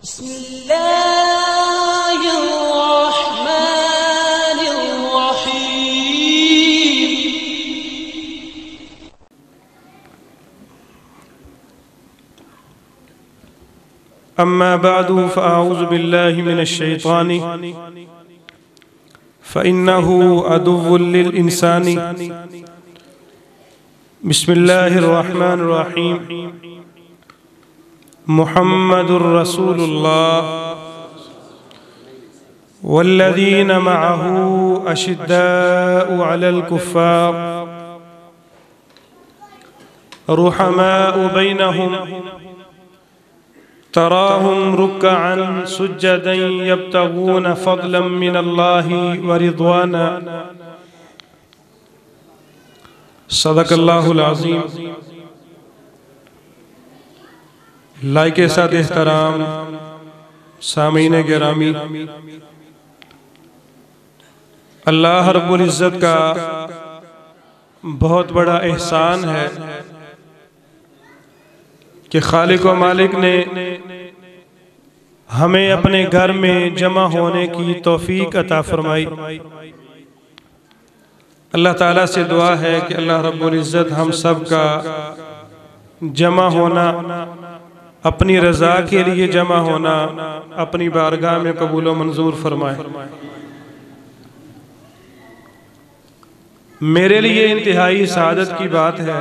بسم الله الرحمن الرحيم. أما بعد فأعوذ بالله من الشيطان فإنه عدو للإنسان. بسم الله الرحمن الرحيم. محمد رسول الله والذين معه أشداء على الكفار رحماء بينهم تراهم ركعا سجدا يبتغون فضلا من الله ورضوانا. صدق اللہ العظیم. لائق ساتھ احترام سامعین گرامی، اللہ رب العزت کا بہت بڑا احسان ہے کہ خالق و مالک نے ہمیں اپنے گھر میں جمع ہونے کی توفیق عطا فرمائی. اللہ تعالیٰ سے دعا ہے کہ اللہ رب العزت ہم سب کا جمع ہونا، اپنی رضا کے لیے جمع ہونا، اپنی بارگاہ میں قبول و منظور فرمائے. میرے لیے انتہائی سعادت کی بات ہے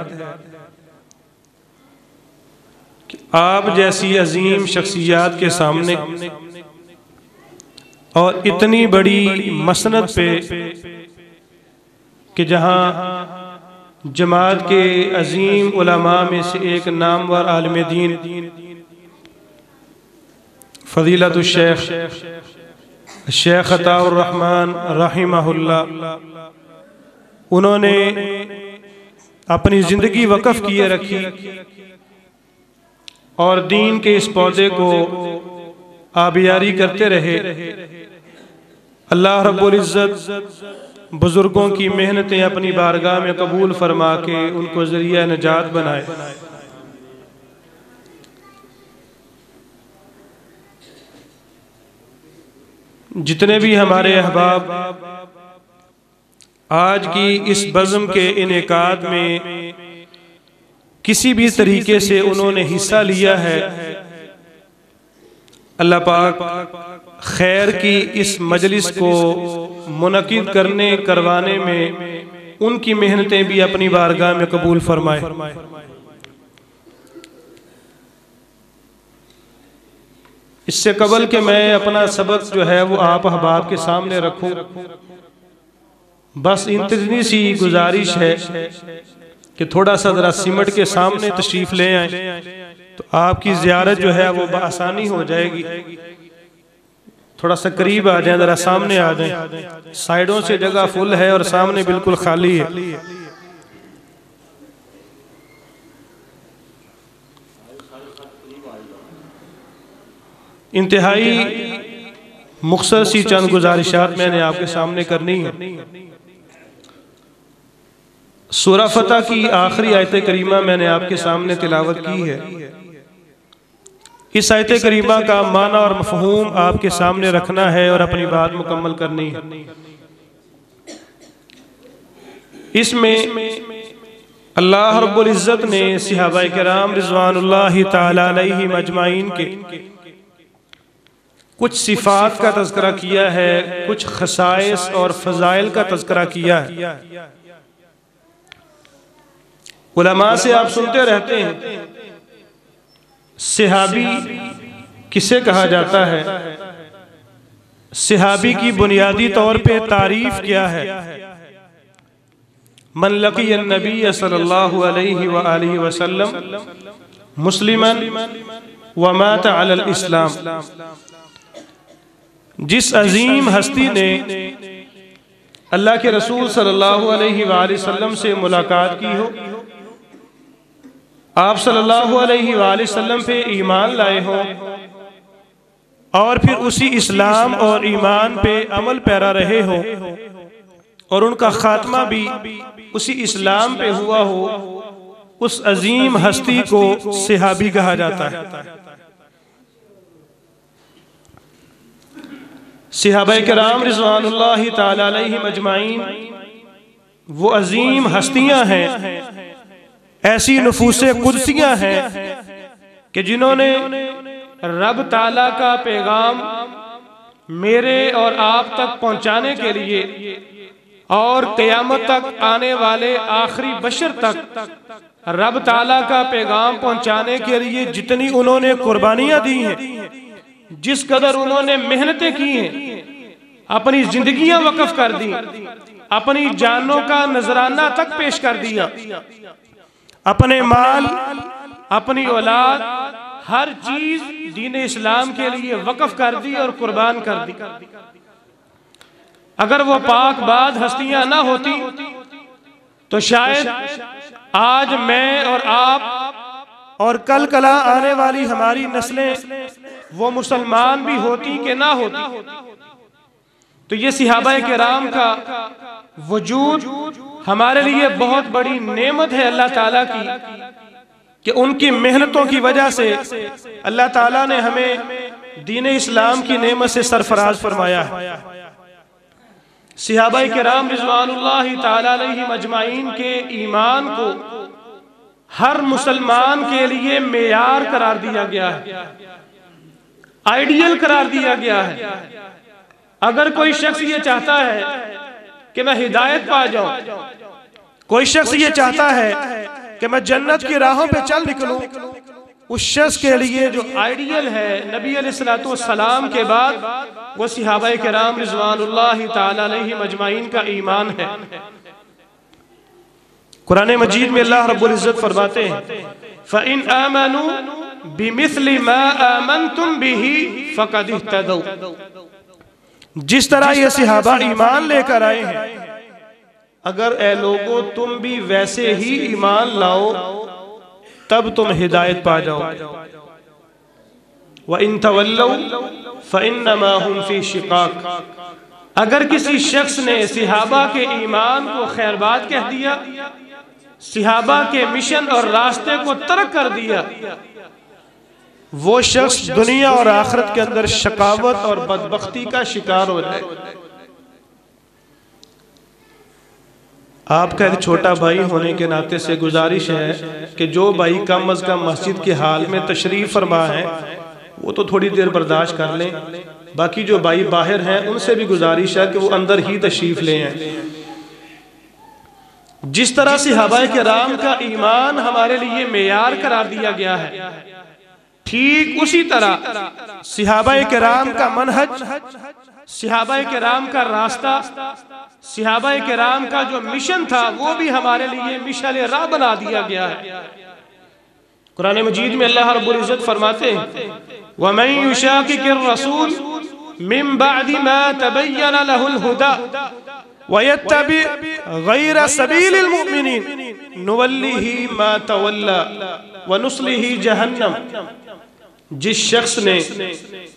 کہ آپ جیسی عظیم شخصیات کے سامنے اور اتنی بڑی مسند پہ کہ جہاں جماعت کے عظیم علماء میں سے ایک نامور عالم دین فضیلت الشیخ عطاء الرحمن رحمہ اللہ، انہوں نے اپنی زندگی وقف کیے رکھی اور دین کے اس پودے کو آبیاری کرتے رہے. اللہ رب العزت بزرگوں کی محنتیں اپنی بارگاہ میں قبول فرما کے ان کو ذریعہ نجات بنائے. جتنے بھی ہمارے احباب آج کی اس بزم کے انعقاد میں کسی بھی طریقے سے انہوں نے حصہ لیا ہے، اللہ پاک خیر کی اس مجلس کو منعقد کروانے میں ان کی محنتیں بھی اپنی بارگاہ میں قبول فرمائے. اس سے قبل کہ میں اپنا سبق جو ہے وہ آپ احباب کے سامنے رکھوں، بس اتنی سی گزارش ہے کہ تھوڑا سا ذرا سمٹ کے سامنے تشریف لے آئیں تو آپ کی زیارت جو ہے وہ بآسانی ہو جائے گی. تھوڑا سا قریب آ جائیں، ذرا سامنے آ جائیں. سائیڈوں سے جگہ فل ہے اور سامنے بالکل خالی ہے. انتہائی مختصر سی چند گزارشات میں نے آپ کے سامنے کرنی ہے. سورہ فتح کی آخری آیت کریمہ میں نے آپ کے سامنے تلاوت کی ہے. اس آیت کریمہ کا معنی اور مفہوم آپ کے سامنے رکھنا ہے اور اپنی بات مکمل کرنی ہے. اس میں اللہ رب العزت نے صحابہ کرام رضوان اللہ تعالی علیہم اجمعین کے کچھ صفات کا تذکرہ کیا ہے، کچھ خصائص اور فضائل کا تذکرہ کیا ہے. علماء سے آپ سنتے رہتے ہیں صحابی کسے کہا جاتا ہے، صحابی کی بنیادی طور پہ تعریف کیا ہے. من لقی النبی صلی اللہ علیہ وآلہ وسلم مسلما ومات علی الاسلام. جس عظیم ہستی نے اللہ کے رسول صلی اللہ علیہ وآلہ وسلم سے ملاقات کی ہو، آپ صلی اللہ علیہ وآلہ وسلم پہ ایمان لائے ہوں اور پھر اسی اسلام اور ایمان پہ عمل پیرا رہے ہوں اور ان کا خاتمہ بھی اسی اسلام پہ ہوا ہو، اس عظیم ہستی کو صحابی کہا جاتا ہے. صحابہ کرام رضوان اللہ تعالی علیہم اجمعین وہ عظیم ہستیاں ہیں، ایسی نفوس قدسیاں ہیں کہ جنہوں نے رب تعالیٰ کا پیغام میرے اور آپ تک پہنچانے کے لیے اور قیامت تک آنے والے آخری بشر تک رب تعالیٰ کا پیغام پہنچانے کے لیے جتنی انہوں نے قربانیاں دی ہیں، جس قدر انہوں نے محنتیں کی ہیں، اپنی زندگیاں وقف کر دی، اپنی جانوں کا نذرانہ تک پیش کر دیا، اپنے مال، اپنی اولاد، ہر چیز دین اسلام کے لیے وقف کر دی اور قربان کر دی۔ اگر وہ پاک باز ہستیاں نہ ہوتی تو شاید آج میں اور آپ اور کل کلا آنے والی ہماری نسلیں وہ مسلمان بھی ہوتی کہ نہ ہوتی۔ تو یہ صحابہ کرام کا وجود ہمارے لیے بہت بڑی نعمت ہے اللہ تعالیٰ کی، کہ ان کی محنتوں کی وجہ سے اللہ تعالیٰ نے ہمیں دین اسلام کی نعمت سے سرفراز فرمایا ہے۔ صحابہ کرام رضوان اللہ تعالیٰ علیہم اجمعین کے ایمان کو ہر مسلمان کے لیے معیار قرار دیا گیا ہے، آئیڈیل قرار دیا گیا ہے۔ اگر کوئی شخص یہ چاہتا ہے کہ میں ہدایت پا جاؤں، کوئی شخص یہ چاہتا ہے کہ میں جنت کی راہوں پہ چل نکلوں، اس شخص کے لیے جو آئیڈیل ہے نبی علیہ السلام کے بعد وہ صحابہ کرام رضوان اللہ تعالی علیہم اجمعین کا ایمان ہے۔ قرآن مجید میں اللہ رب العزت فرماتے ہیں فَإِنْ آمَنُوا بِمِثْلِ مَا آمَنْتُمْ بِهِ فَقَدْ اهْتَدَوْا، جس طرح یہ صحابہ ایمان لے کر آئے ہیں، اگر اے لوگوں تم بھی ویسے ہی ایمان لاؤ تب تم ہدایت پا جاؤ۔ وَإِن تَوَلَّوْا فَإِنَّمَا هُمْ فِي شِقَاقٍ، اگر کسی شخص نے صحابہ کے ایمان کو خیر بات کہہ دیا، صحابہ کے مشن اور راستے کو ترک کر دیا، وہ شخص دنیا اور آخرت کے اندر شقاوت اور بدبختی کا شکار ہو جائے۔ آپ کا ایک چھوٹا بھائی ہونے کے ناطے سے گزارش ہے کہ جو بھائی کم از کم مسجد کے حال میں تشریف فرما ہے وہ تو تھوڑی دیر برداشت کر لیں، باقی جو بھائی باہر ہیں ان سے بھی گزارش ہے کہ وہ اندر ہی تشریف لے آئیں۔ جس طرح صحابہ کرام کا ایمان ہمارے لیے معیار قرار دیا گیا ہے، ٹھیک اسی طرح صحابہ کرام کا منہج، صحابہ کرام کا راستہ، صحابہ کرام کا جو مشن تھا وہ بھی ہمارے لیے مشعل راہ بنا دیا گیا ہے۔ قرآن مجید میں اللہ رب العزت فرماتے ہیں وَمَن يُشَاقِقِ الرَّسُولِ مِن بَعْدِ مَا تَبَيَّنَ لَهُ الْهُدَى وَيَتَّبِعْ غَيْرَ سَبِيلِ الْمُؤْمِنِينَ نُوَلِّهِ مَا تَوَلَّى وَنُصْلِهِ جَهَنَّمَ، جس شخص نے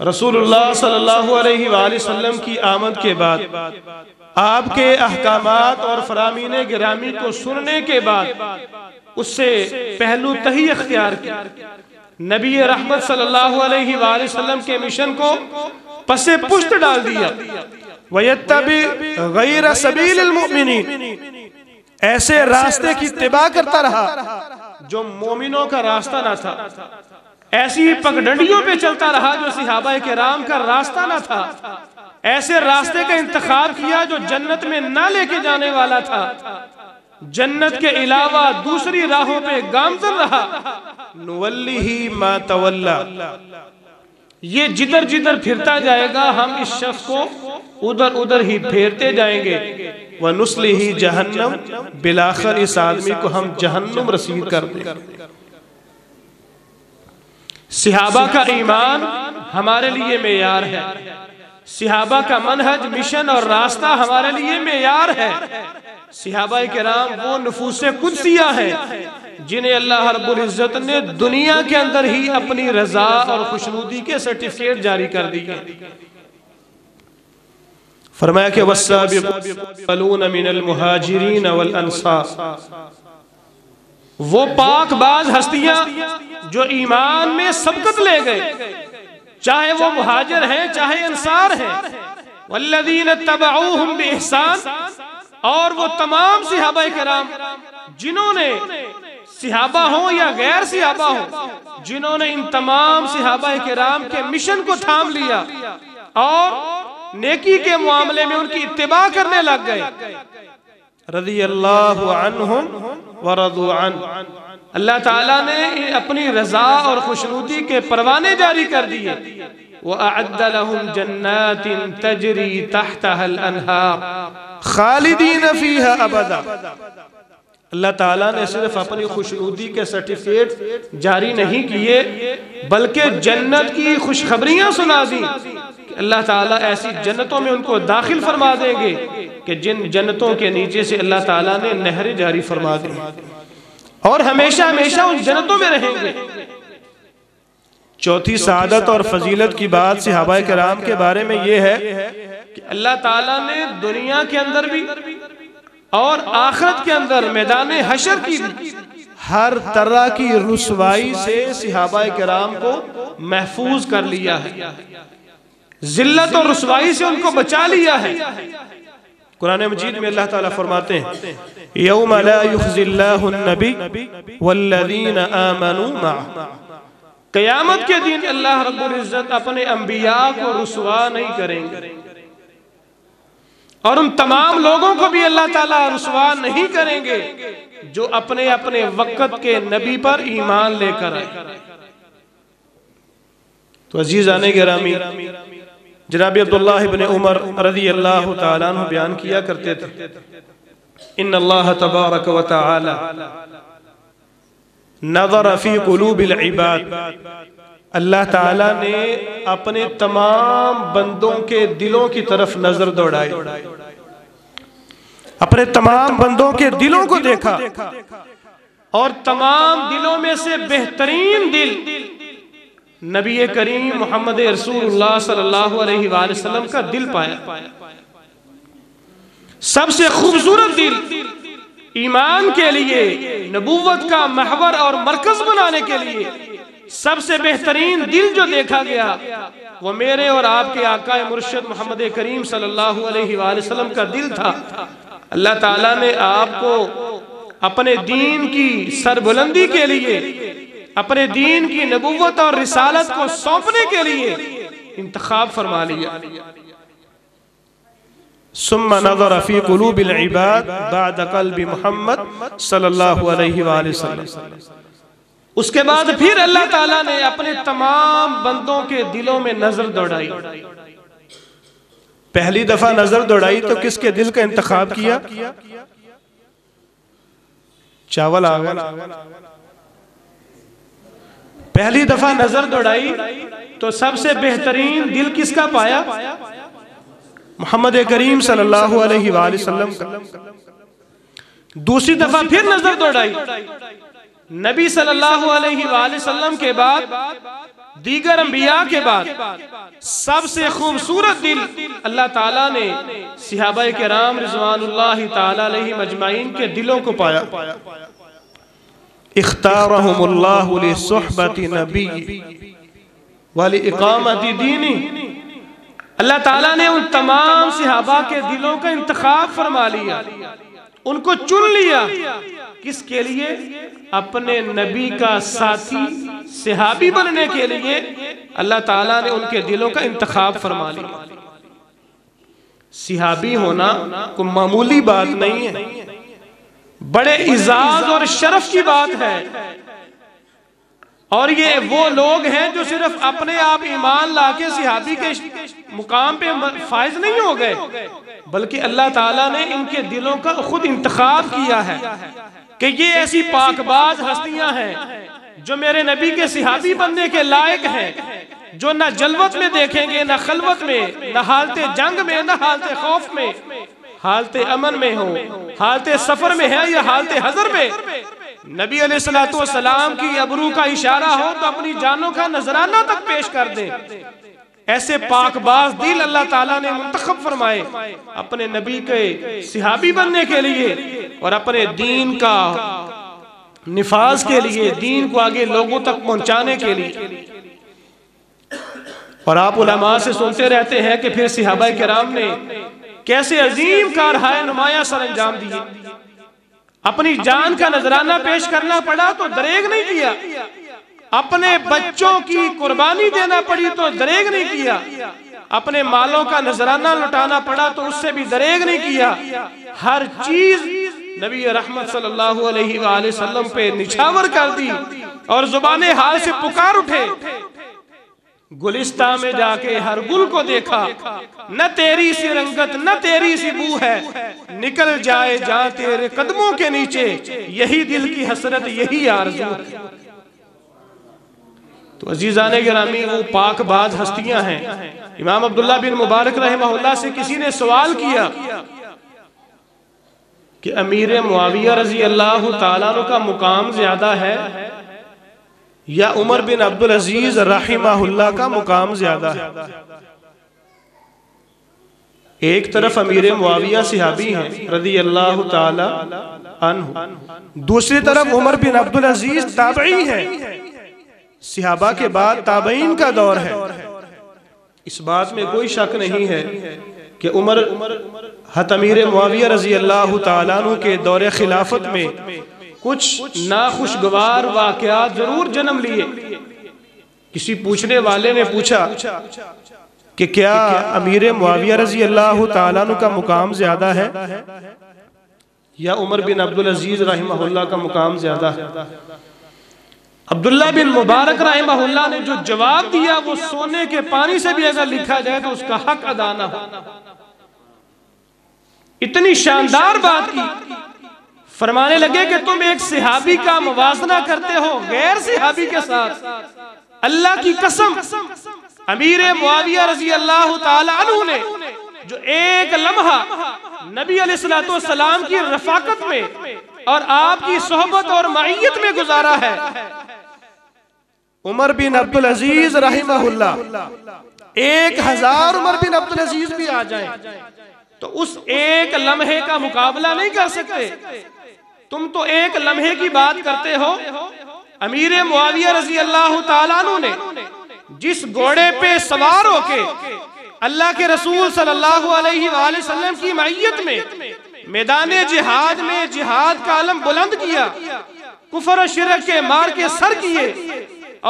رسول اللہ صلی اللہ علیہ وآلہ وسلم کی آمد کے بعد آپ کے احکامات اور فرامین گرامی کو سننے کے بعد اس سے پہلو تہی اختیار کی، نبی رحمت صلی اللہ علیہ وآلہ وسلم کے مشن کو پس پشت ڈال دیا، وَيَتَّبِعْ غَيْرَ سَبِيلِ الْمُؤْمِنِينَ، ایسے راستے کی اتباع کرتا رہا جو مومنوں کا راستہ نہ تھا، ایسی پگڈنڈیوں پہ چلتا رہا جو صحابہ کرام کا راستہ نہ تھا، ایسے راستے کا انتخاب کیا جو جنت میں نہ لے کے جانے والا تھا، جنت کے علاوہ دوسری راہوں پہ گامزن رہا، نُوَلِّهِ مَا تَوَلَّى، یہ جدھر جدھر پھرتا جائے گا ہم اس شخص کو ادھر ادھر ہی پھیرتے جائیں گے، وَنُصْلِهِ جَهَنَّمْ، بالآخر اس آدمی کو ہم جہنم رسید کر دیں۔ صحابہ کا ایمان ہمارے لیے معیار ہے، صحابہ کا منہج، مشن اور راستہ ہمارے لیے معیار ہے۔ صحابہ کرام وہ نفوس قدسیہ ہیں جنہیں اللہ رب العزت نے دنیا کے اندر ہی اپنی رضا اور خوشنودی کے سرٹیفکیٹ جاری کر دی ہے۔ فرمایا کہ وَالسَّابِقُونَ مِنَ الْمُهَاجِرِينَ وَالْأَنصَارِ، وہ پاک باز ہستیاں جو ایمان میں سبقت لے گئے، چاہے وہ مہاجر ہیں چاہے انصار ہیں، والذین اتبعوہم بإحسان، اور وہ تمام صحابہ کرام جنہوں نے، صحابہ ہوں یا غیر صحابہ ہوں، جنہوں نے ان تمام صحابہ کرام کے مشن کو تھام لیا اور نیکی کے معاملے میں ان کی اتباع کرنے لگ گئے، رضی اللہ عنہم ورضوا عنہ، اللہ تعالیٰ نے اپنی رضا اور خوشنودی کے پروانے جاری کر دیے، وَأَعَدَّ لَهُمْ جَنَّاتٍ تَجْرِي تَحْتَهَا الْأَنْهَارُ خَالِدِينَ فِيهَا أَبَدًا۔ اللہ تعالیٰ نے صرف اپنی خوشنودی کے سرٹیفکیٹ جاری نہیں کیے بلکہ جنت کی خوشخبریاں سنا دی کہ اللہ تعالیٰ ایسی جنتوں میں ان کو داخل فرما دیں گے کہ جن جنتوں کے نیچے سے اللہ تعالیٰ نے نہریں جاری فرما دی اور ہمیشہ ہمیشہ ان جنتوں میں رہیں گے۔ چوتھی سعادت اور فضیلت کی بات صحابہ کرام کے بارے میں یہ ہے کہ اللہ تعالیٰ نے دنیا کے اندر بھی اور آخرت کے اندر میدان حشر کی ہر طرح کی رسوائی سے صحابہ کرام کو محفوظ کر لیا ہے، ذلت اور رسوائی سے ان کو بچا لیا ہے۔ قرآن مجید میں اللہ تعالیٰ فرماتے ہیں یوم لا یخزی اللہ النبی والذین آمنوا معہ، قیامت کے دن اللہ رب العزت اپنے انبیاء کو رسوا نہیں کریں گے اور ان تمام لوگوں کو بھی اللہ تعالیٰ رسوا نہیں کریں گے جو اپنے اپنے وقت کے نبی پر ایمان لے کر آئے۔ تو عزیزان گرامی، جناب عبداللہ ابن عمر رضی اللہ تعالیٰ عنہ بیان کیا کرتے تھے ان اللہ تبارک و تعالی نظر فی قلوب العباد، اللہ تعالیٰ نے اپنے تمام بندوں کے دلوں کی طرف نظر دوڑائی، اپنے تمام بندوں کے دلوں کو دیکھا اور تمام دلوں میں سے بہترین دل نبی کریم محمد رسول اللہ صلی اللہ علیہ وآلہ وسلم کا دل پایا۔ سب سے خوبصورت دل ایمان کے لیے، نبوت کا محور اور مرکز بنانے کے لیے سب سے بہترین دل جو دیکھا گیا وہ میرے اور آپ کے آقا مرشد محمد کریم صلی اللہ علیہ وآلہ وسلم کا دل تھا۔ اللہ تعالیٰ نے آپ کو اپنے دین کی سربلندی کے لیے، اپنے دین کی نبوت اور رسالت کو سونپنے کے لیے انتخاب فرما لیا۔ ثم نظر فی قلوب العباد بعد قلب محمد صلی اللہ علیہ وآلہ وسلم، اس کے بعد پھر اللہ تعالیٰ نے اپنے تمام بندوں کے دلوں میں نظر دوڑائی۔ پہلی دفعہ نظر دوڑائی تو کس کے دل کا انتخاب کیا؟ چاول آگا۔ پہلی دفعہ نظر دوڑائی تو سب سے بہترین دل کس کا پایا؟ محمد کریم صلی اللہ علیہ وآلہ وسلم کا۔ دوسری دفعہ پھر نظر دوڑائی، نبی صلی اللہ علیہ وآلہ وسلم کے بعد، دیگر انبیاء کے بعد سب سے خوبصورت دل اللہ تعالیٰ نے صحابہ کرام رضوان اللہ تعالیٰ علیہ مجمعین کے دلوں کو پایا۔ اختارہم اللہ لصحبت نبی ولإقامت دینی، اللہ تعالیٰ نے ان تمام صحابہ کے دلوں کا انتخاب فرما لیا، ان کو چن لیا، کس کے لیے؟ اپنے نبی کا ساتھی صحابی بننے کے لیے اللہ تعالیٰ نے ان کے دلوں کا انتخاب فرما لیا۔ صحابی ہونا کوئی معمولی بات نہیں ہے، بڑے اعزاز اور شرف کی بات ہے، اور یہ وہ لوگ ہیں جو صرف اپنے آپ ایمان لا کے صحابی کے مقام پہ فائز نہیں ہو گئے، بلکہ اللہ تعالیٰ نے ان کے دلوں کا خود انتخاب کیا ہے کہ یہ ایسی پاک باز ہستیاں ہیں جو میرے نبی کے صحابی بننے کے لائق ہیں، جو نہ جلوت میں دیکھیں گے، نہ خلوت میں، نہ حالت جنگ میں، نہ حالت خوف میں، حالت امن میں ہو، حالت سفر میں ہے یا حالت حضر میں، نبی علیہ السلام کی ابرو کا اشارہ ہو تو اپنی جانوں کا نذرانہ تک پیش کر دیں۔ ایسے پاک باز دل اللہ تعالیٰ نے منتخب فرمائے اپنے نبی کے صحابی بننے کے لیے اور اپنے دین کا نفاذ کے لیے، دین کو آگے لوگوں تک پہنچانے کے لیے۔ اور آپ علماء سے سنتے رہتے ہیں کہ پھر صحابہ کرام نے کیسے عظیم کارہائے نمایاں سر انجام دیے. اپنی جان کا نذرانہ پیش کرنا پڑا تو دریغ نہیں کیا، اپنے بچوں کی قربانی دینا پڑی تو دریغ نہیں کیا، اپنے مالوں کا نذرانہ لٹانا پڑا تو اس سے بھی دریغ نہیں کیا. ہر چیز نبی رحمت صلی اللہ علیہ وآلہ وسلم پہ نچھاور کر دی اور زبان حال سے پکار اٹھے. گلستان میں جا کے ہر گل کو دیکھا، نہ تیری سی رنگت نہ تیری سی بو ہے، نکل جائے جہاں تیرے قدموں کے نیچے، یہی دل کی حسرت یہی آرزو ہے. تو عزیزان گرامی، وہ پاک باز ہستیاں ہیں. امام عبداللہ بن مبارک رحمہ اللہ سے کسی نے سوال کیا کہ امیر معاویہ رضی اللہ تعالیٰ عنہ کا مقام زیادہ ہے یا عمر بن عبدالعزیز رحمہ اللہ کا مقام زیادہ ہے؟ ایک طرف امیر معاویہ صحابی ہیں رضی اللہ تعالی عنہ، دوسری طرف عمر بن عبدالعزیز تابعی ہیں. صحابہ کے بعد تابعین کا دور ہے. اس بات میں کوئی شک نہیں ہے کہ عمر حضرت امیر معاویہ رضی اللہ تعالیٰ عنہ کے دور خلافت میں کچھ ناخوشگوار واقعات ضرور جنم لیے. کسی پوچھنے والے نے پوچھا کہ کیا امیر معاویہ رضی اللہ تعالیٰ عنہ کا مقام زیادہ ہے یا عمر بن عبدالعزیز رحمہ اللہ کا مقام زیادہ ہے؟ عبداللہ بن مبارک رحمہ اللہ نے جو جواب دیا وہ سونے کے پانی سے بھی اگر لکھا جائے تو اس کا حق ادا نہ ہو. اتنی شاندار بات کی. فرمانے لگے کہ تم ایک صحابی کا موازنہ کرتے ہو غیر صحابی کے ساتھ. اللہ کی قسم، امیر معاویہ رضی اللہ تعالی عنہ نے جو ایک لمحہ نبی علیہ السلام کی رفاقت میں اور آپ کی صحبت اور معیت میں گزارا ہے، عمر بن عبدالعزیز رحمہ اللہ 1000 عمر بن عبدالعزیز بھی آ جائیں تو اس ایک لمحے کا مقابلہ نہیں کر سکتے. تم تو ایک لمحے کی بات کرتے ہو. امیر معاویہ رضی اللہ تعالیٰ عنہ نے جس گھوڑے پہ سوار ہو کے اللہ کے رسول صلی اللہ علیہ وآلہ وسلم کی معیت میں میدان جہاد میں جہاد کا علم بلند کیا، کفر و شرک کے مار کے سر کیے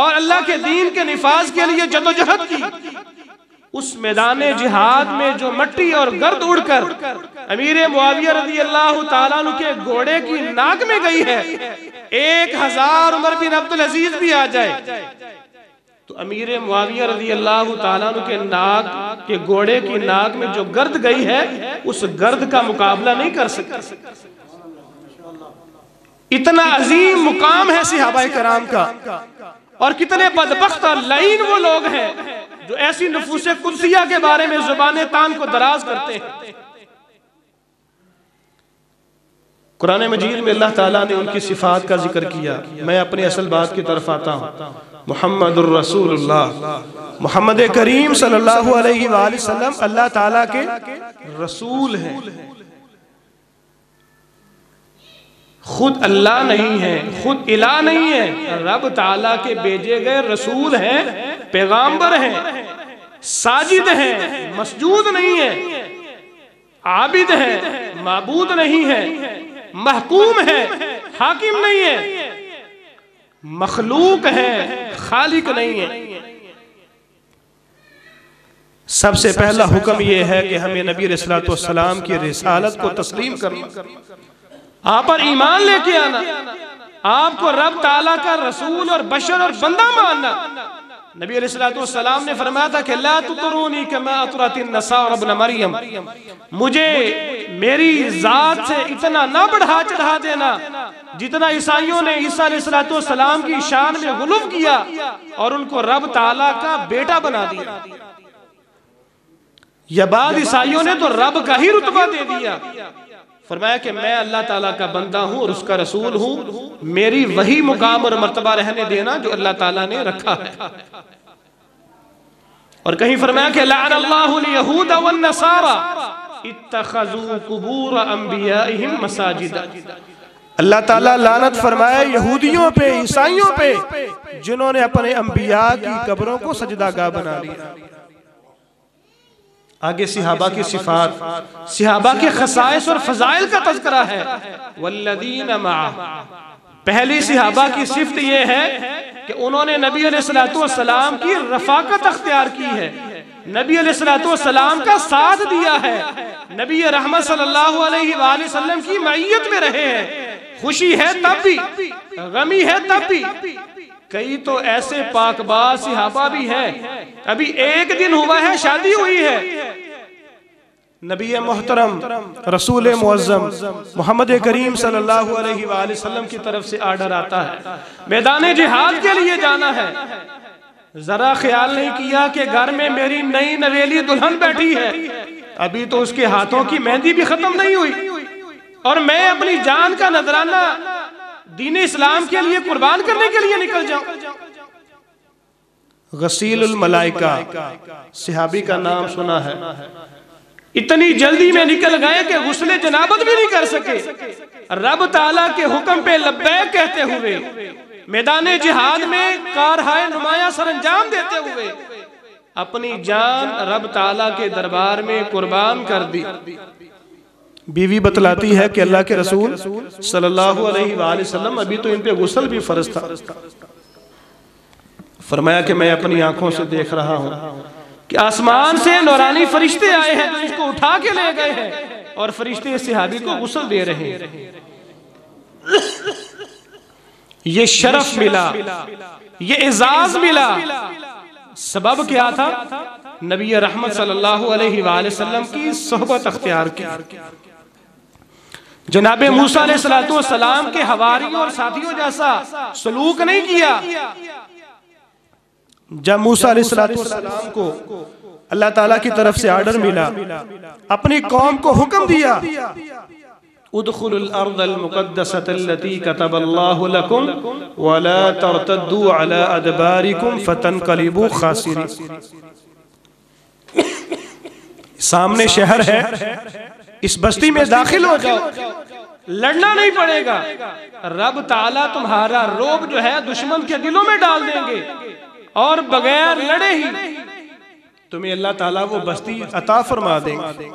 اور اللہ کے دین کے نفاذ کے لیے جدوجہد کی، اس میدان جہاد میں جو مٹی اور گرد اڑ کر امیر معاویہ رضی اللہ تعالیٰ عنہ کے گھوڑے کی ناک میں گئی ہے، 1000 عمر بن عبدالعزیز بھی آ جائے تو امیر معاویہ رضی اللہ تعالیٰ عنہ کے ناک کے گھوڑے کی ناک میں جو گرد گئی ہے اس گرد کا مقابلہ نہیں کر سکتے. اتنا عظیم مقام ہے صحابہ کرام کا. اور کتنے بدبخت اور لعین وہ لوگ ہیں جو ایسی نفوس قدسیہ کے بارے میں زبان تان کو دراز کرتے ہیں. قرآن مجید میں اللہ تعالیٰ نے ان کی صفات کا ذکر کیا. میں اپنی اصل بات کی طرف آتا ہوں. محمد الرسول اللہ، محمد کریم صلی اللہ علیہ وآلہ وسلم اللہ تعالیٰ کے رسول ہیں. خود اللہ نہیں ہے، خود الہ نہیں ہے، رب تعالیٰ کے بھیجے گئے رسول ہیں، پیغامبر ہیں، ساجد ہیں، مسجود نہیں ہیں، عابد ہیں، معبود نہیں ہیں، محکوم ہیں، حاکم نہیں ہیں، مخلوق ہیں، خالق نہیں ہیں. سب سے پہلا حکم یہ ہے کہ ہمیں نبی علیہ السلام کی رسالت کو تسلیم کرنا، آپ پر ایمان لے کے آنا، آپ کو رب تعالیٰ کا رسول اور بشر اور بندہ ماننا. نبی علیہ السلام نے فرمایا تھا کہ لا تطرونی کما اطرت النصارى ابن مریم، مجھے میری ذات سے اتنا نہ بڑھا چڑھا دینا جتنا عیسائیوں نے عیسیٰ علیہ السلام کی شان میں غلو کیا اور ان کو رب تعالیٰ کا بیٹا بنا دیا. یا بعد عیسائیوں نے تو رب کا ہی رتبہ دے دیا. فرمایا کہ میں اللہ تعالیٰ کا بندہ ہوں اور اس کا رسول ہوں، میری وہی مقام اور مرتبہ رہنے دینا جو اللہ تعالیٰ نے رکھا ہے. اور کہیں فرمایا کہ لعن اللہ الیہود والنصارى اتخذوا قبور انبیائہم مساجدا. اللہ تعالیٰ لعنت فرمائے یہودیوں پہ، عیسائیوں پہ جنہوں نے اپنے انبیاء کی قبروں کو سجدہ گاہ بنا لیا. آگے صحابہ کی صفات، صحابہ کے خصائص اور فضائل کا تذکرہ ہے۔ والذین معہ، پہلی صحابہ کی صفت یہ ہے کہ انہوں نے نبی علیہ السلام کی رفاقت اختیار کی ہے، نبی علیہ السلام کا ساتھ دیا ہے، نبی رحمت صلی اللہ علیہ وآلہ وسلم کی معیت میں رہے ہیں، خوشی ہے تب بھی، غمی ہے تب بھی۔ کئی تو ایسے پاک باز صحابہ بھی ہیں، ابھی ایک دن ہوا ہے شادی ہوئی ہے، نبی محترم رسول معظم محمد کریم صلی اللہ علیہ وآلہ وسلم کی طرف سے آرڈر آتا ہے میدان جہاد کے لیے جانا ہے، ذرا خیال نہیں کیا کہ گھر میں میری نئی نویلی دلہن بیٹھی ہے، ابھی تو اس کے ہاتھوں کی مہندی بھی ختم نہیں ہوئی، اور میں اپنی جان کا نذرانہ دین اسلام کے لیے قربان کرنے کے لیے نکل جاؤں۔ غسیل الملائکہ صحابی کا نام سنا ہے، اتنی جلدی میں نکل گئے کہ غسل جنابت بھی نہیں کر سکے، رب تعالیٰ کے حکم پہ لبیک کہتے ہوئے میدان جہاد میں کارہائے نمایاں سر انجام دیتے ہوئے اپنی جان رب تعالیٰ کے دربار میں قربان کر دی۔ بیوی بتلاتی ہے کہ اللہ کے رسول صلی اللہ علیہ وآلہ وسلم ابھی تو ان پہ غسل بھی فرض تھا، فرمایا کہ میں اپنی آنکھوں سے دیکھ رہا ہوں کہ آسمان سے نورانی فرشتے آئے ہیں جو اس کو اٹھا کے لے گئے ہیں، اور فرشتے اس صحابی کو غسل دے رہے ہیں۔ یہ شرف ملا، یہ اعزاز ملا، سبب کیا تھا؟ نبی رحمت صلی اللہ علیہ وآلہ وسلم کی صحبت اختیار کی۔ جناب موسیٰ علیہ السلام کے حواریوں اور ساتھیوں جیسا سلوک نہیں کیا۔ جب موسیٰ علیہ السلام کو اللہ تعالیٰ کی طرف سے آرڈر ملا، اپنی قوم کو حکم دیا، ادخلوا الارض المقدسة التي كتب الله لكم ولا ترتدوا على ادباركم فتنقلبوا خاسرين۔ سامنے شہر ہے، اس بستی میں داخل ہو جاؤ، لڑنا نہیں پڑے گا، رب تعالیٰ تمہارا روب جو ہے دشمن کے دلوں میں ڈال دیں گے، اور بغیر لڑے ہی تمہیں اللہ تعالیٰ وہ بستی عطا فرما دیں گے۔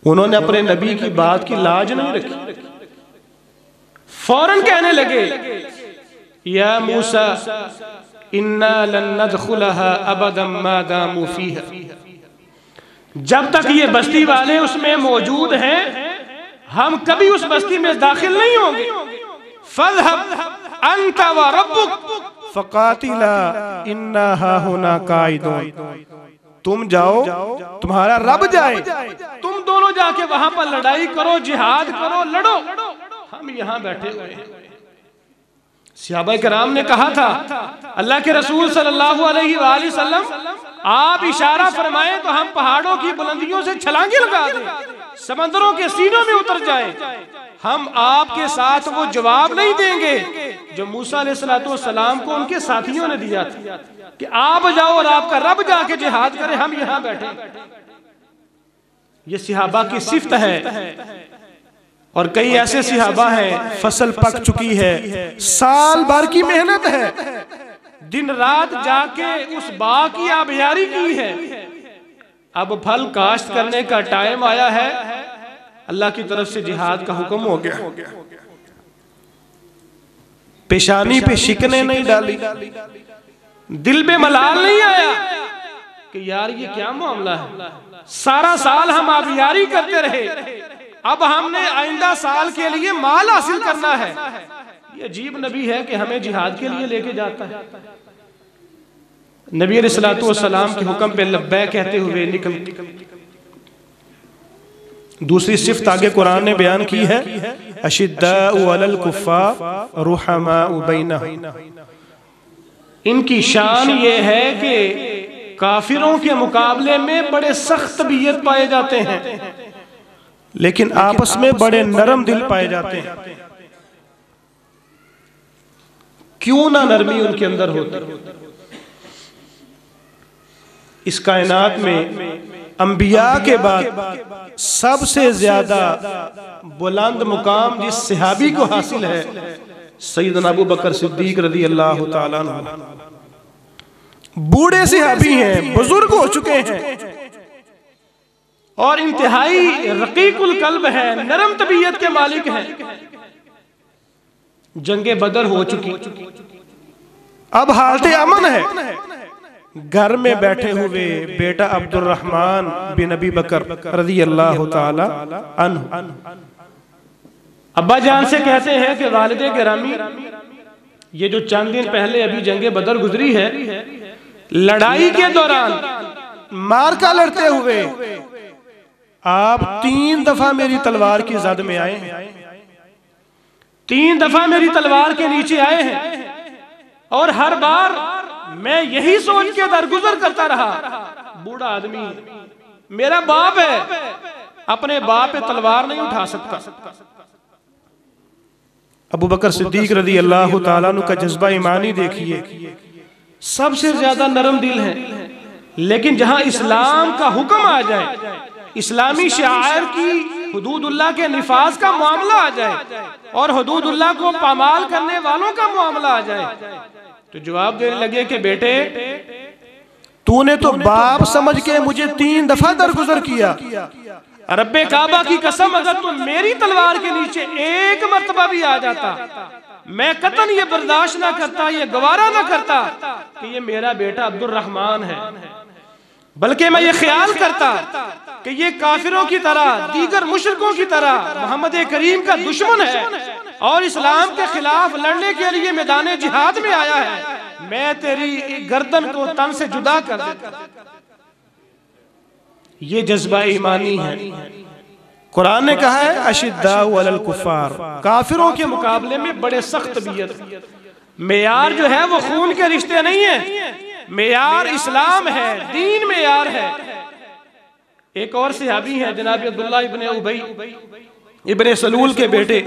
انہوں نے اپنے نبی کی بات کی لاج نہیں رکھی، فوراً کہنے لگے یا موسیٰ اِنَّا لَن نَدْخُلَهَا أَبَدًا مَا دَامُوا فِيهَا، جب تک یہ بستی والے اس میں موجود ہیں ہم کبھی اس بستی میں داخل نہیں ہوں گے۔ فَاذْهَبْ أَنْتَ وَرَبُّكَ فَقَاتِلَا إِنَّا هَاهُنَا قَاعِدُونَ، تم جاؤ، تمہارا رب جائے، تم دونوں جا کے وہاں پر لڑائی کرو، جہاد کرو، لڑو، ہم یہاں بیٹھے ہوئے ہیں۔ صحابہ کرام نے کہا تھا اللہ کے رسول صلی اللہ علیہ وآلہ وسلم آپ اشارہ فرمائیں تو ہم پہاڑوں کی بلندیوں سے چھلانگیں لگا دیں، سمندروں کے سینوں میں اتر جائیں، ہم آپ کے ساتھ وہ جواب نہیں دیں گے جو موسیٰ علیہ السلام کو ان کے ساتھیوں نے دیا تھا کہ آپ جاؤ اور آپ کا رب جا کے جہاد کرے، ہم یہاں بیٹھے۔ یہ صحابہ کی صفت ہے، اور کئی ایسے صحابہ ہیں فصل پک چکی ہے، سال بھر کی محنت ہے، دن رات جا کے اس باغ کی آبیاری کی ہے، اب پھل کاشت کرنے کا ٹائم آیا ہے، اللہ کی طرف سے جہاد کا حکم ہو گیا، پیشانی پہ شکنیں نہیں ڈالی، دل میں ملال نہیں آیا کہ یار یہ کیا معاملہ ہے، سارا سال ہم آبیاری کرتے رہے، اب ہم نے آئندہ سال کے لیے مال حاصل کرنا ہے۔ یہ عجیب نبی ہے کہ ہمیں جہاد کے لیے لے کے جاتا ہے۔ نبی علیہ السلام کے حکم پہ لبیک کہتے ہوئے نکل۔ دوسری صفت آگے قرآن نے بیان کی ہے، اشداء علی الکفار رحماء بینہم، ان کی شان یہ ہے کہ کافروں کے مقابلے میں بڑے سخت طبیعت پائے جاتے ہیں، لیکن آپس میں بڑے نرم دل پائے جاتے ہیں۔ کیوں نہ نرمی ان کے اندر ہوتی؟ اس کائنات میں انبیاء کے بعد سب سے زیادہ بلند مقام جس صحابی کو حاصل ہے سیدنا ابو بکر صدیق رضی اللہ تعالیٰ عنہ، بوڑھے صحابی ہیں، بزرگ ہو چکے ہیں اور انتہائی رقیق القلب ہے، نرم طبیعت کے مالک ہیں. جنگ بدر ہو چکی، اب حالت امن ہے. گھر میں بیٹھے ہوئے بیٹا عبد الرحمن بن ابی بکر رضی اللہ تعالی عنہ ابا جان سے کہتے ہیں کہ والد گرامی، یہ جو چند دن پہلے ابھی جنگ بدر گزری ہے، لڑائی کے دوران مارکا لڑتے ہوئے آپ 3 دفعہ میری تلوار کی زد میں آئے ہیں، 3 دفعہ میری تلوار کے نیچے آئے ہیں، اور ہر بار میں یہی سوچ کے درگزر کرتا رہا، بوڑھا آدمی میرا باپ ہے، اپنے باپ پہ تلوار نہیں اٹھا سکتا. ابو بکر صدیق رضی اللہ تعالیٰ عنہ کا جذبہ ایمانی دیکھیے، سب سے زیادہ نرم دل ہیں، لیکن جہاں اسلام کا حکم آ جائے، اسلامی شعائر کی حدود اللہ کے نفاذ کا معاملہ آ جائے اور حدود اللہ کو پامال کرنے والوں کا معاملہ آ جائے، تو جواب دینے لگے کہ بیٹے تو نے تو باپ سمجھ کے مجھے 3 دفعہ درگزر کیا، رب کعبہ کی قسم اگر تو میری تلوار کے نیچے 1 مرتبہ بھی آ جاتا، میں قطعاً یہ برداشت نہ کرتا، یہ گوارا نہ کرتا کہ یہ میرا بیٹا عبد الرحمن ہے، بلکہ میں یہ خیال کرتا کہ یہ کافروں کی طرح، دیگر مشرکوں کی طرح محمد کریم کا دشمن ہے اور اسلام کے خلاف لڑنے کے لیے میدان جہاد میں آیا ہے، میں تیری گردن کو تن سے جدا کر دیتا. یہ جذبہ ایمانی ہے. قرآن نے کہا ہے اشداء علی الکفار، کافروں کے مقابلے میں بڑے سخت طبیعت. معیار جو ہے وہ خون کے رشتے نہیں ہیں، معیار اسلام ہے، دین معیار ہے. ایک اور صحابی ہیں جناب عبداللہ ابن ابی ابن سلول کے بیٹے،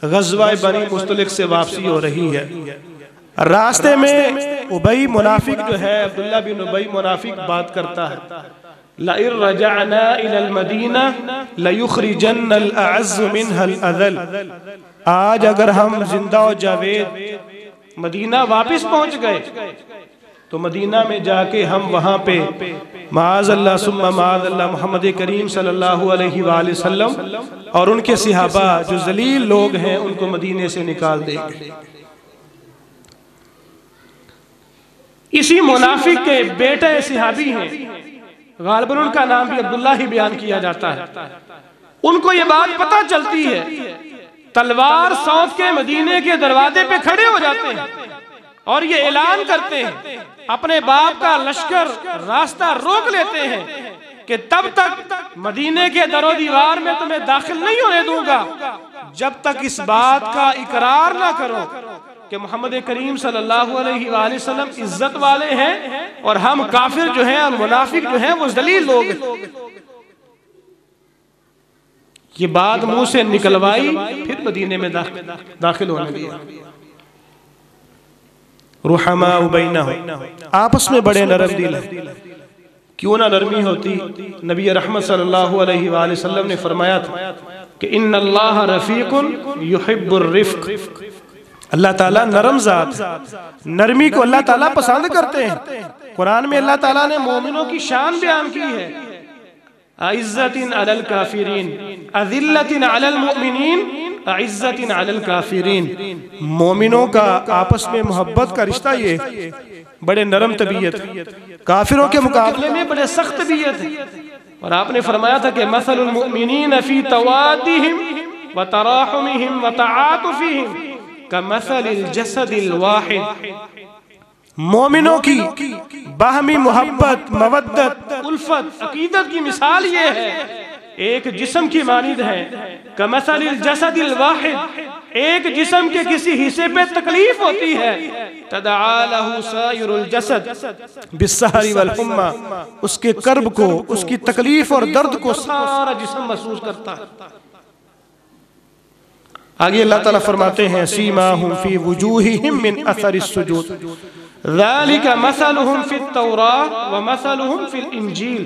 غزوہ بنی مستلق سے واپسی ہو رہی ہے، راستے میں ابی منافق جو ہے، عبداللہ بن ابی منافق بات کرتا ہے، لَإِن رَجَعْنَا إِلَى الْمَدِينَةِ لَيُخْرِجَنَّ الْأَعَزُّ مِنْهَا الْأَذَلَّ. آج اگر ہم زندہ و جاوید مدینہ واپس پہنچ گئے تو مدینہ میں جا کے ہم وہاں پہ معاذ اللہ ثم معاذ اللہ محمد کریم صلی اللہ علیہ وآلہ وسلم اور ان کے صحابہ جو ذلیل لوگ ہیں ان کو مدینے سے نکال دیں گے. اسی منافق کے بیٹے صحابی ہیں، غالباً ان کا نام بھی عبداللہ ہی بیان کیا جاتا ہے. ان کو یہ بات پتہ چلتی ہے، تلوار سونپ کے مدینے کے دروازے پہ کھڑے ہو جاتے ہیں اور یہ اعلان کرتے ہیں، اپنے باپ کا لشکر راستہ روک لیتے ہیں کہ تب تک مدینے کے در و دیوار میں تمہیں داخل نہیں ہونے دوں گا جب تک اس بات کا اقرار نہ کرو کہ محمد کریم صلی اللہ علیہ وآلہ وسلم عزت والے ہیں اور ہم کافر جو ہیں اور منافق جو ہیں وہ ذلیل لوگ ہیں. یہ بات منہ سے نکلوائی، پھر مدینے میں داخل ہونے دیا. رحماء بینہم، آپس میں بڑے نرم دل ہیں. کیوں نہ نرمی ہوتی؟ نبی رحمت صلی اللہ علیہ وآلہ وسلم نے فرمایا تھا کہ ان اللہ رفیق یحب الرفق. اللہ تعالیٰ نرم ذات ہے، نرمی کو اللہ تعالیٰ پسند کرتے ہیں. قرآن میں اللہ تعالیٰ نے مومنوں کی شان بیان کی ہے، عزت علی الکافرین، اذلت علی المؤمنین، عزت علی الکافرین. مومنوں کا آپس میں محبت کا رشتہ یہ بڑے نرم طبیعت، کافروں کے مقابلے میں بڑے سخت طبیعت ہے. اور آپ نے فرمایا تھا کہ مثل المؤمنین فی توادہم وتراحمہم وتعاطفہم کمثل الجسد الواحد. مومنوں کی باہمی محبت، مودت، الفت، عقیدت کی مثال یہ ہے، ایک جسم کی مانند ہے. کمثل الجسد الواحد، ایک جسم کے کسی حصے پہ تکلیف ہوتی ہے، تدعا لہ سائر الجسد بالسہر والحمى، اس کے کرب کو، اس کی تکلیف اور درد کو سارا جسم محسوس کرتا ہے. آگے اللہ تعالیٰ فرماتے ہیں سیماہم فی وجوہہم من اثر السجود ذالک مثلہم فی التوراۃ ومثلہم فی الانجیل.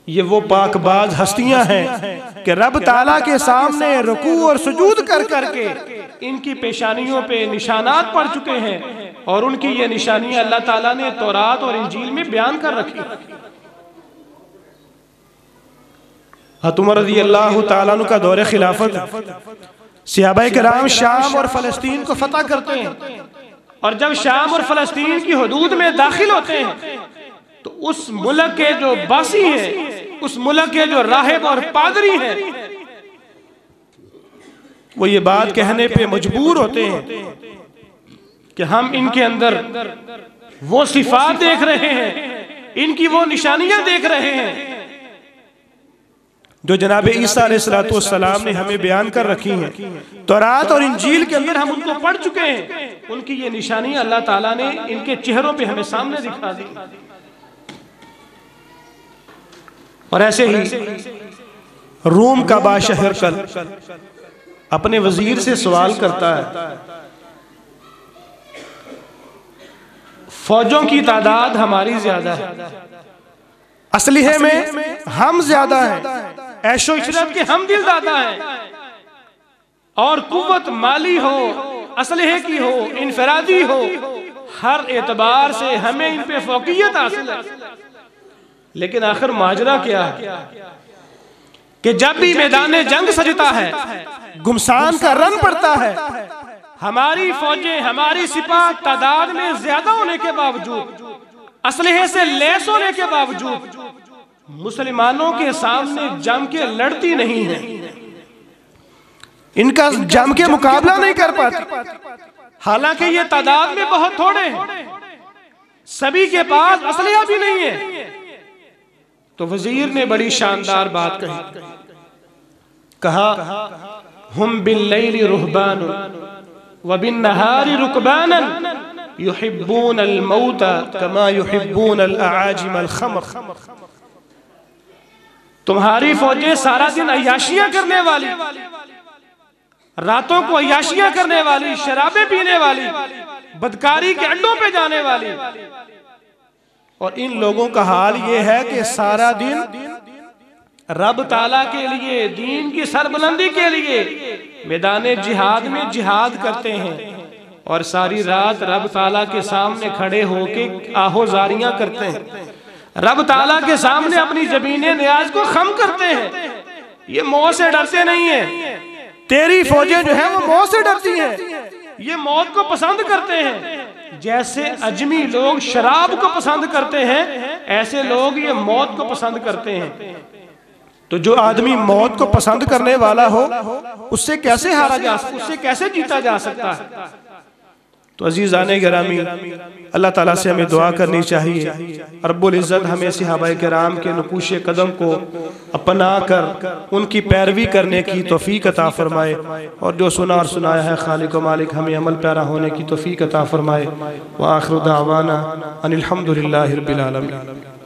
یہ وہ پاک باز ہستیاں ہیں کہ رب تعالیٰ کے سامنے رکوع اور سجود کر کر کے ان کی پیشانیوں پہ نشانات پڑ چکے ہیں، اور ان کی یہ نشانیاں اللہ تعالیٰ نے تورات اور انجیل میں بیان کر رکھی۔ حضرت عمر رضی اللہ تعالیٰ عنہ کا دور خلافت، صحابہ کرام شام اور فلسطین کو فتح کرتے ہیں، اور جب شام اور فلسطین کی حدود میں داخل ہوتے ہیں تو اس ملک کے جو باسی ہیں، اس ملک کے جو راہب اور پادری ہیں، وہ یہ بات کہنے پہ مجبور ہوتے ہیں کہ ہم ان کے اندر وہ صفات دیکھ رہے ہیں، ان کی وہ نشانیاں دیکھ رہے ہیں جو جناب عیسیٰ علیہ السلام نے ہمیں بیان کر رکھی ہیں، تورات اور انجیل کے اندر ہم ان کو پڑھ چکے ہیں، ان کی یہ نشانیاں اللہ تعالیٰ نے ان کے چہروں پہ ہمیں سامنے دکھا دی۔ اور ایسے ہی روم کا بادشاہ ہرقل اپنے وزیر سے سوال کرتا ہے، فوجوں کی تعداد ہماری زیادہ ہے، اسلحے میں ہم زیادہ ہیں، عیش و عشرت کے ہم دل زیادہ ہیں، اور قوت مالی ہو، اسلحے کی ہو، انفرادی ہو، ہر اعتبار سے ہمیں ان پہ فوقیت حاصل ہے، لیکن آخر ماجرا کیا ہے کہ جب بھی میدان جنگ سجتا ہے، گمسان کا رن پڑتا ہے، ہماری فوجیں، ہماری سپاہ تعداد میں زیادہ ہونے کے باوجود، اسلحے سے لیس ہونے کے باوجود مسلمانوں کے سامنے جم کے لڑتی نہیں ہیں، ان کا جم کے مقابلہ نہیں کر پاتی، حالانکہ یہ تعداد میں بہت تھوڑے ہیں، سبھی کے پاس اسلحہ بھی نہیں ہے۔ تو وزیر نے بڑی شاندار بات کہی، کہا ہم باللیل رہبان وبالنہار رکبانا یحبون الموت کما یحبون الاعاجم الخمر۔ تمہاری فوجیں سارا دن عیاشیاں کرنے والی، راتوں کو عیاشیاں کرنے والی، شرابیں پینے والی، بدکاری کے اڈوں پہ جانے والی، اور ان لوگوں کا حال یہ ہے کہ سارا دن رب تعالیٰ کے لیے، دین کی سربلندی کے لیے میدان جہاد میں جہاد کرتے ہیں، اور ساری رات رب تعالیٰ کے سامنے کھڑے ہو کے آہوزاریاں کرتے ہیں، رب تعالیٰ کے سامنے اپنی جبین نیاز کو خم کرتے ہیں۔ یہ موت سے ڈرتے نہیں ہیں، تیری فوجیں جو ہیں وہ موت سے ڈرتی ہیں، یہ موت کو پسند کرتے ہیں، جیسے اجمی لوگ شراب کو پسند کرتے ہیں، ایسے لوگ یہ موت کو پسند کرتے ہیں۔ تو جو آدمی موت کو پسند کرنے والا ہو، اس سے کیسے ہارا جا سکتا، اس سے کیسے جیتا جا سکتا ہے؟ تو عزیزان گرامی، اللہ تعالیٰ سے ہمیں دعا کرنی چاہیے، رب العزت ہمیں صحابہ کرام کے نقوش قدم کو اپنا کر ان کی پیروی کرنے کی توفیق عطا فرمائے، اور جو سنا اور سنایا ہے خالق و مالک ہمیں عمل پیرا ہونے کی توفیق عطا فرمائے۔ وآخر دعوانا ان الحمدللہ رب العالمین۔